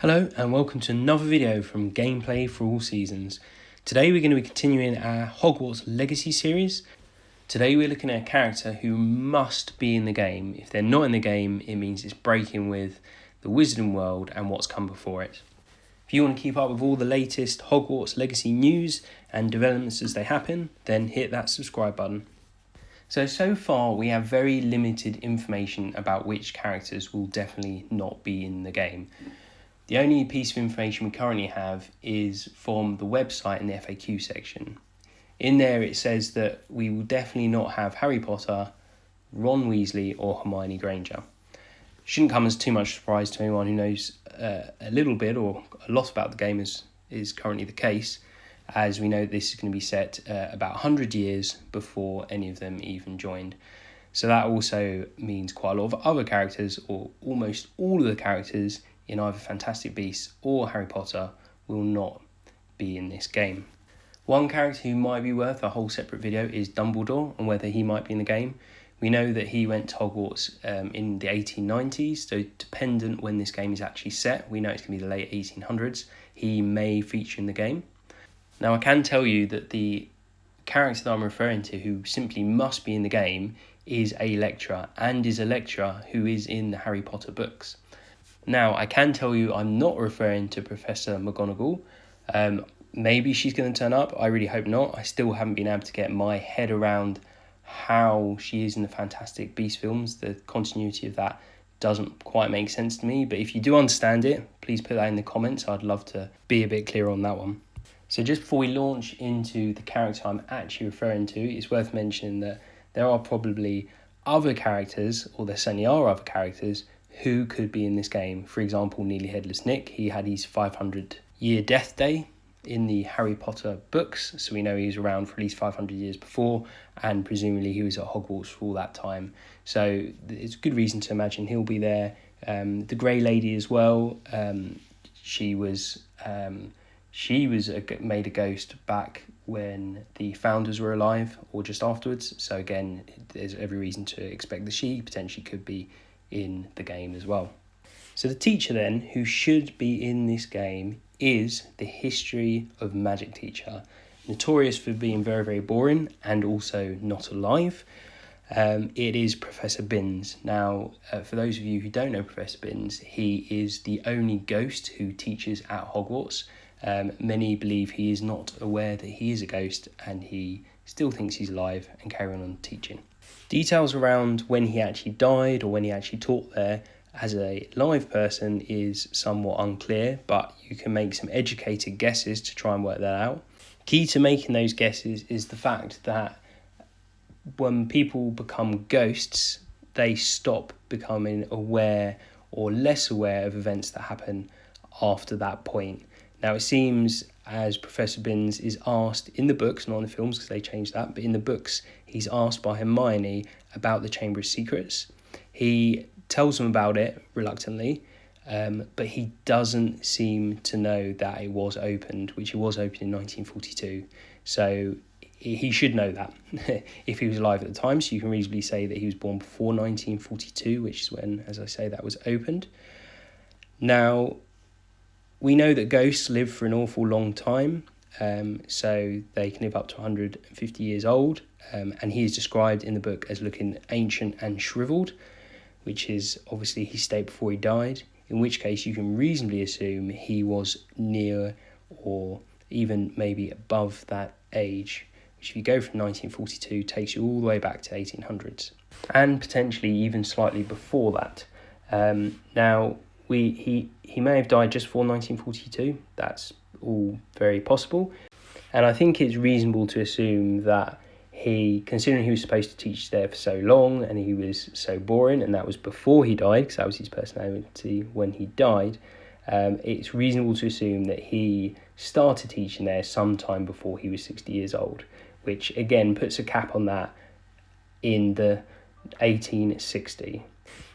Hello and welcome to another video from Gameplay for All Seasons. Today we're going to be continuing our Hogwarts Legacy series. Today we're looking at a character who must be in the game. If they're not in the game, it means it's breaking with the Wizarding World and what's come before it. If you want to keep up with all the latest Hogwarts Legacy news and developments as they happen, then hit that subscribe button. So far we have very limited information about which characters will definitely not be in the game. The only piece of information we currently have is from the website in the FAQ section. In there it says that we will definitely not have Harry Potter, Ron Weasley or Hermione Granger. Shouldn't come as too much surprise to anyone who knows a little bit or a lot about the game as is currently the case, as we know this is going to be set about 100 years before any of them even joined. So that also means quite a lot of other characters, or almost all of the characters in either Fantastic Beasts or Harry Potter, will not be in this game. One character who might be worth a whole separate video is Dumbledore and whether he might be in the game. We know that he went to Hogwarts in the 1890s, so dependent when this game is actually set, we know it's going to be the late 1800s, he may feature in the game. Now I can tell you that the character that I'm referring to who simply must be in the game is a lecturer, and is a lecturer who is in the Harry Potter books. Now, I can tell you I'm not referring to Professor McGonagall. Maybe she's going to turn up. I really hope not. I still haven't been able to get my head around how she is in the Fantastic Beasts films. The continuity of that doesn't quite make sense to me. But if you do understand it, please put that in the comments. I'd love to be a bit clearer on that one. So just before we launch into the character I'm actually referring to, it's worth mentioning that there are probably other characters, or there certainly are other characters, who could be in this game. For example, Nearly Headless Nick. He had his 500-year death day in the Harry Potter books, so we know he was around for at least 500 years before, and presumably he was at Hogwarts for all that time. So it's a good reason to imagine he'll be there. The Grey Lady as well. She was made a ghost back when the founders were alive, or just afterwards. So again, there's every reason to expect that she potentially could be in the game as well. So the teacher then, who should be in this game, is the History of Magic teacher, notorious for being very, very boring and also not alive. It is Professor Binns. Now, for those of you who don't know Professor Binns, he is the only ghost who teaches at Hogwarts. Many believe he is not aware that he is a ghost, and he still thinks he's alive and carrying on teaching. Details around when he actually died or when he actually taught there as a live person is somewhat unclear, but you can make some educated guesses to try and work that out. Key to making those guesses is the fact that when people become ghosts, they stop becoming aware or less aware of events that happen after that point. Now it seems as Professor Binns is asked in the books, not in the films because they changed that, but in the books he's asked by Hermione about the Chamber of Secrets. He tells them about it reluctantly, but he doesn't seem to know that it was opened, which it was opened in 1942. So he should know that if he was alive at the time. So you can reasonably say that he was born before 1942, which is when, as I say, that was opened. Now, we know that ghosts live for an awful long time, so they can live up to 150 years old, and he is described in the book as looking ancient and shriveled, which is obviously his state before he died, in which case you can reasonably assume he was near or even maybe above that age, which if you go from 1942 takes you all the way back to 1800s, and potentially even slightly before that. Now, he may have died just before 1942. That's all very possible. And I think it's reasonable to assume that considering he was supposed to teach there for so long and he was so boring, and that was before he died, because that was his personality when he died, it's reasonable to assume that he started teaching there sometime before he was 60 years old, which again puts a cap on that in the 1860.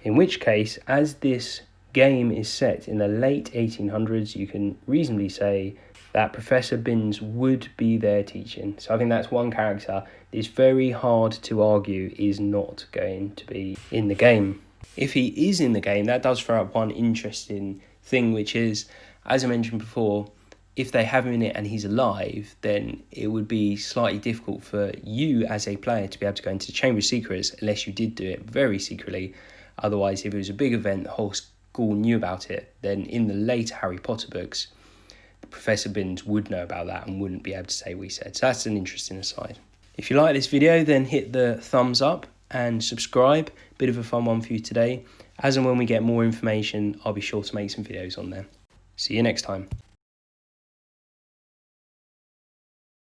In which case, as this game is set in the late 1800s, you can reasonably say that Professor Binns would be there teaching. So I think that's one character that is very hard to argue is not going to be in the game. If he is in the game, that does throw up one interesting thing, which is, as I mentioned before, if they have him in it and he's alive, then it would be slightly difficult for you as a player to be able to go into the Chamber of Secrets unless you did do it very secretly. Otherwise, if it was a big event, the whole school knew about it, then in the later Harry Potter books, Professor Binns would know about that and wouldn't be able to say we said. So that's an interesting aside. If you like this video, then hit the thumbs up and subscribe. Bit of a fun one for you today. As and when we get more information, I'll be sure to make some videos on there. See you next time.